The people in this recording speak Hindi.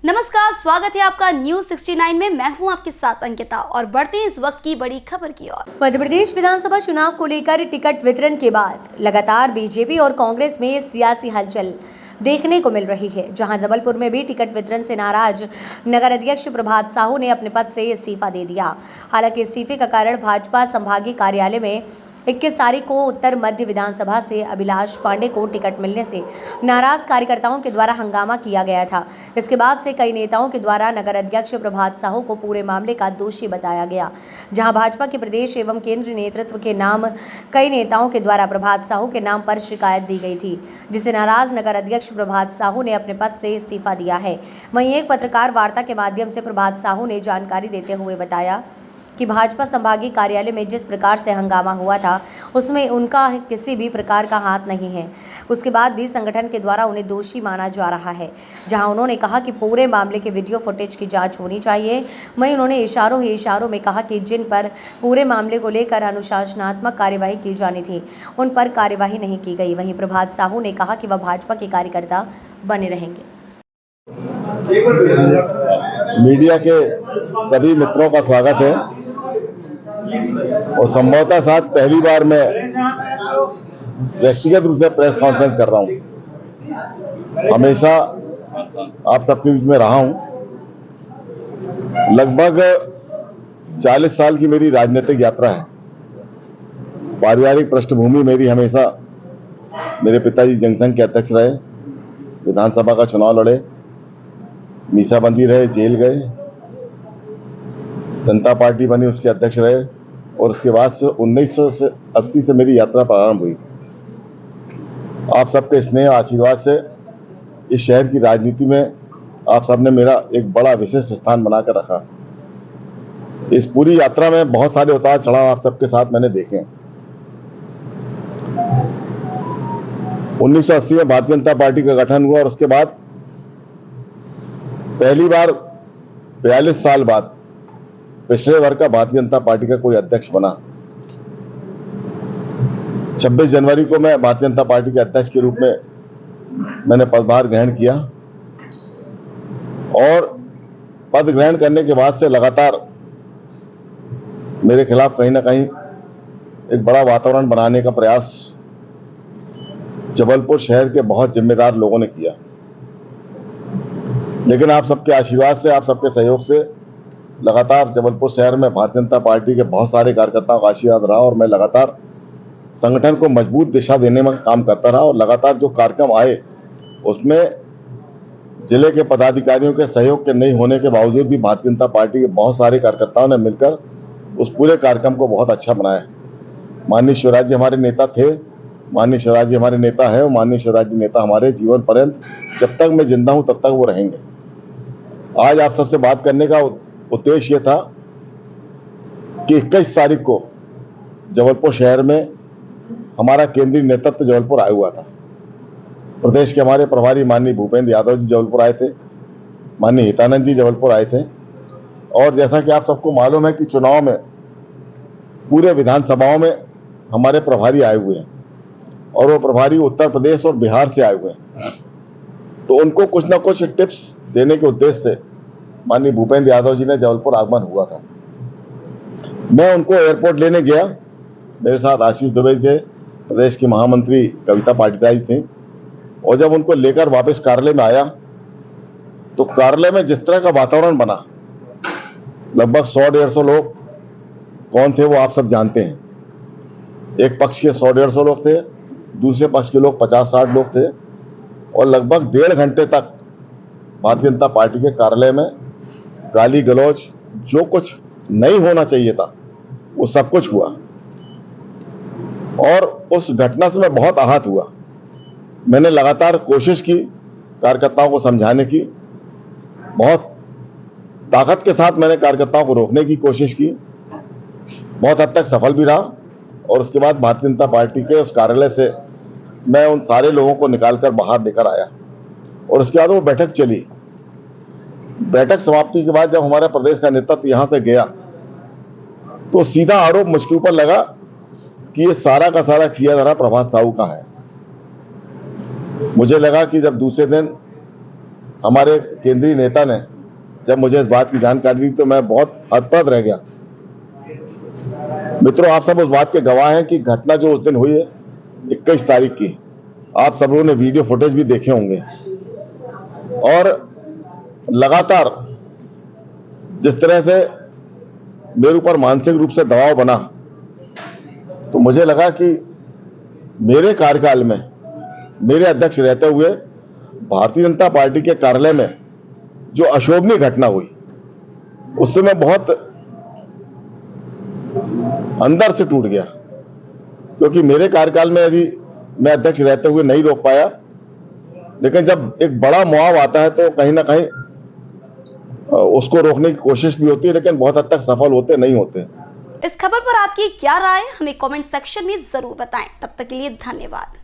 नमस्कार, स्वागत है आपका न्यूज 69 में। मैं हूं आपके साथ अंकिता और बढ़ते हैं इस वक्त की बड़ी खबर की ओर। मध्य प्रदेश विधानसभा चुनाव को लेकर टिकट वितरण के बाद लगातार बीजेपी और कांग्रेस में सियासी हलचल देखने को मिल रही है, जहां जबलपुर में भी टिकट वितरण से नाराज नगर अध्यक्ष प्रभात साहू ने अपने पद से इस्तीफा दे दिया। हालांकि इस्तीफे का कारण भाजपा संभागीय कार्यालय में 21 तारीख को उत्तर मध्य विधानसभा से अभिलाष पांडे को टिकट मिलने से नाराज कार्यकर्ताओं के द्वारा हंगामा किया गया था। इसके बाद से कई नेताओं के द्वारा नगर अध्यक्ष प्रभात साहू को पूरे मामले का दोषी बताया गया, जहां भाजपा के प्रदेश एवं केंद्रीय नेतृत्व के नाम कई नेताओं के द्वारा प्रभात साहू के नाम पर शिकायत दी गई थी, जिसे नाराज नगर अध्यक्ष प्रभात साहू ने अपने पद से इस्तीफा दिया है। वहीं एक पत्रकार वार्ता के माध्यम से प्रभात साहू ने जानकारी देते हुए बताया कि भाजपा संभागीय कार्यालय में जिस प्रकार से हंगामा हुआ था उसमें उनका किसी भी प्रकार का हाथ नहीं है। उसके बाद भी संगठन के द्वारा उन्हें दोषी माना जा रहा है, जहां उन्होंने कहा कि पूरे मामले के वीडियो फुटेज की जांच होनी चाहिए। वहीं उन्होंने इशारों में कहा कि जिन पर पूरे मामले को लेकर अनुशासनात्मक कार्यवाही की जानी थी उन पर कार्यवाही नहीं की गई। वहीं प्रभात साहू ने कहा कि वह भाजपा के कार्यकर्ता बने रहेंगे। मीडिया के सभी मित्रों का स्वागत है और संभवतः साथ पहली बार मैं व्यक्तिगत रूप से प्रेस कॉन्फ्रेंस कर रहा हूं। हमेशा आप सबके बीच में रहा हूं। लगभग 40 साल की मेरी राजनीतिक यात्रा है। पारिवारिक पृष्ठभूमि मेरी हमेशा, मेरे पिताजी जनसंघ के अध्यक्ष रहे, विधानसभा का चुनाव लड़े, मीसाबंदी रहे, जेल गए, जनता पार्टी बनी, उसके अध्यक्ष रहे और उसके बाद से 1980 से मेरी यात्रा प्रारंभ हुई। आप सबके स्नेह आशीर्वाद से इस शहर की राजनीति में आप सबने मेरा एक बड़ा विशिष्ट स्थान बनाकर रखा। इस पूरी यात्रा में बहुत सारे उतार चढ़ाव आप सबके साथ मैंने देखे हैं। 1980 में भारतीय जनता पार्टी का गठन हुआ और उसके बाद पहली बार 42 साल बाद पिछड़े वर्ग का भारतीय जनता पार्टी का कोई अध्यक्ष बना। 26 जनवरी को मैं भारतीय जनता पार्टी के अध्यक्ष के रूप में मैंने पदभार ग्रहण किया और पद ग्रहण करने के बाद से लगातार मेरे खिलाफ कहीं ना कहीं एक बड़ा वातावरण बनाने का प्रयास जबलपुर शहर के बहुत जिम्मेदार लोगों ने किया। लेकिन आप सबके आशीर्वाद से, आप सबके सहयोग से लगातार जबलपुर शहर में भारतीय जनता पार्टी के बहुत सारे कार्यकर्ताओं का आशीर्वाद रहा और मैं लगातार संगठन को मजबूत दिशा देने में काम करता रहा और लगातार जो कार्यक्रम आए उसमें जिले के पदाधिकारियों के सहयोग के नहीं होने के बावजूद भी भारतीय जनता पार्टी के बहुत सारे कार्यकर्ताओं ने मिलकर उस पूरे कार्यक्रम को बहुत अच्छा बनाया। माननीय शिवराज जी हमारे नेता थे, माननीय शिवराज जी हमारे नेता है और माननीय शिवराज जी नेता हमारे जीवन पर्यंत, जब तक मैं जिंदा हूं तब तक वो रहेंगे। आज आप सबसे बात करने का उद्देश्य यह था कि 21 तारीख को जबलपुर शहर में हमारा केंद्रीय नेतृत्व जबलपुर आया हुआ था। प्रदेश के हमारे प्रभारी माननीय भूपेंद्र यादव जी जबलपुर आए थे, माननीय हितानंद जी जबलपुर आए थे और जैसा कि आप सबको मालूम है कि चुनाव में पूरे विधानसभाओं में हमारे प्रभारी आए हुए हैं और वो प्रभारी उत्तर प्रदेश और बिहार से आए हुए हैं, तो उनको कुछ ना कुछ टिप्स देने के उद्देश्य से माननीय भूपेंद्र यादव जी ने जबलपुर आगमन हुआ था। मैं उनको एयरपोर्ट लेने गया, मेरे साथ आशीष दुबे थे, प्रदेश की महामंत्री कविता पाटीदार थी और जब उनको लेकर वापस कार्यालय में आया तो कार्यालय में जिस तरह का वातावरण बना, लगभग 100-150 लोग कौन थे वो आप सब जानते हैं। एक पक्ष के 100-150 लोग थे, दूसरे पक्ष के लोग 50-60 लोग थे और लगभग 1.5 घंटे तक भारतीय जनता पार्टी के कार्यालय में गाली गलौज, जो कुछ नहीं होना चाहिए था वो सब कुछ हुआ और उस घटना से मैं बहुत आहत हुआ। मैंने लगातार कोशिश की कार्यकर्ताओं को समझाने की, बहुत ताकत के साथ मैंने कार्यकर्ताओं को रोकने की कोशिश की, बहुत हद तक सफल भी रहा और उसके बाद भारतीय जनता पार्टी के उस कार्यालय से मैं उन सारे लोगों को निकालकर बाहर लेकर आया और उसके बाद वो बैठक चली। बैठक समाप्ति के बाद जब हमारा प्रदेश का नेतृत्व यहां से गया तो सीधा आरोप मुझके ऊपर लगा कि ये सारा का सारा किया जा रहा प्रभात साहू का है। मुझे लगा कि जब दूसरे दिन हमारे केंद्रीय नेता ने जब मुझे इस बात की जानकारी दी तो मैं बहुत हतप्रभ रह गया। मित्रों, आप सब उस बात के गवाह हैं कि घटना जो उस दिन हुई है 21 तारीख की, आप सब लोगों ने वीडियो फुटेज भी देखे होंगे। और लगातार जिस तरह से मेरे ऊपर मानसिक रूप से दबाव बना, तो मुझे लगा कि मेरे कार्यकाल में मेरे अध्यक्ष रहते हुए भारतीय जनता पार्टी के कार्यालय में जो अशोभनीय घटना हुई, उससे मैं बहुत अंदर से टूट गया, क्योंकि मेरे कार्यकाल में यदि मैं अध्यक्ष रहते हुए नहीं रोक पाया, लेकिन जब एक बड़ा मुआव आता है तो कहीं ना कहीं उसको रोकने की कोशिश भी होती है, लेकिन बहुत हद तक सफल होते नहीं होते। इस खबर पर आपकी क्या राय है, हमें कमेंट सेक्शन में जरूर बताएं। तब तक के लिए धन्यवाद।